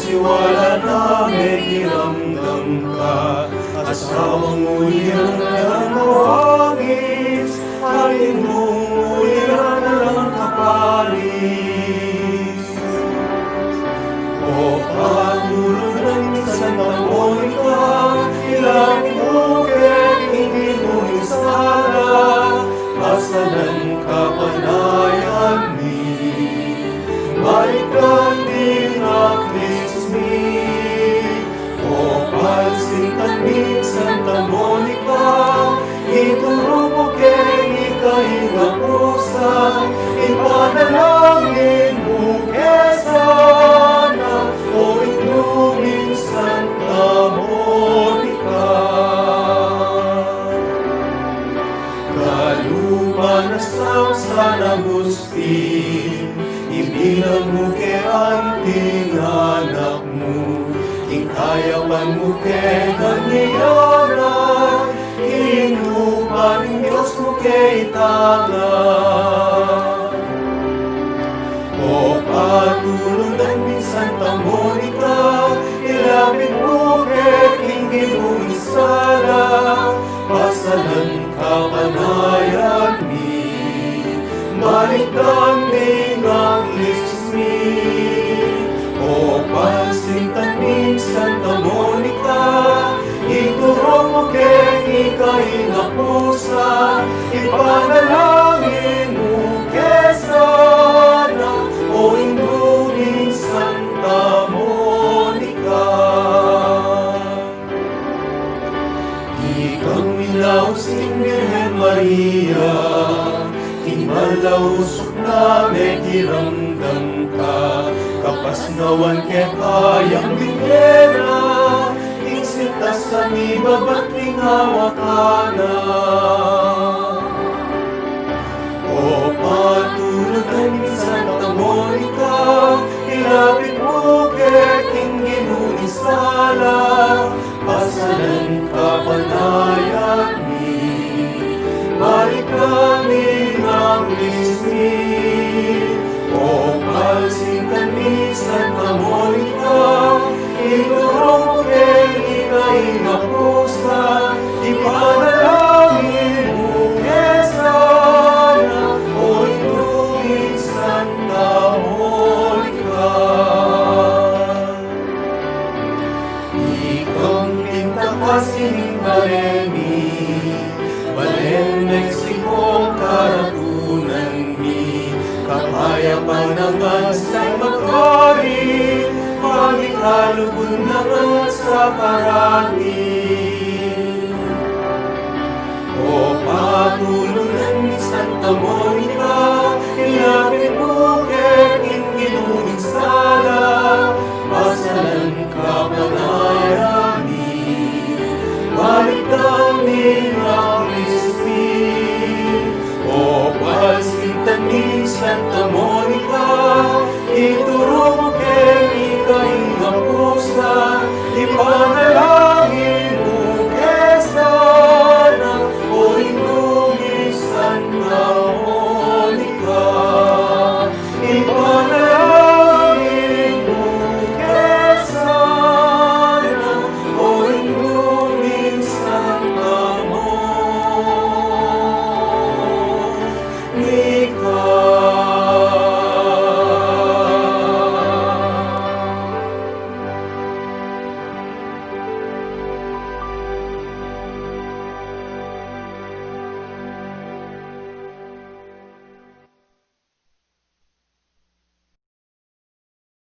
siwala na may kiramdam ka. Asawang ulira na lang mawangis, halin mong ulira na lang kaparis. O patuloy ng minsan tamoy ka, ilangin mo kaya't hindi mo isara, masalan ka panayan ni. Balik kang din aklis ni. O palsintan minsan tamonika, ituro mo kay ika'y napusan, ipanalangin mo kesana, o inumin Santa Monica. Kalumanasang San Agustin, ibilang mo kay anting anak mo, ikayapan mo kay nangyayara, kinupan ng Diyos mo kay tanga. O patulong ng minsan Monica, ilapit mo kay King mo isara, pasalan ka panayan ni. Balik kang din ang lismi. O pansintan minsan Monica, ituro mo kay ika'y napusan, ipanalangin mo kesana, o induling Santa Monica. Ikang minausing Birhen Maria, Malausok na may kiramdam ka, kapasnawan kay kayang bigera, isintas sa ibaba't lingawa ka na. O patulog ng Santa Monica, ilapit mo kay King mo isala, pasalan ka panayan ni. Balik kami ng lismi. O palsintan minsan Monica, ituro mo kay ika'y napusan, ipanalangin mo kesana, o inumin Santa Monica. Ikang pintakasin Baremi, Balen, Mexico, karatunan mi, kapayapan naman sa magkari, pagikalugon naman sa parani. O patulong ng Santa Monica, ilapit mo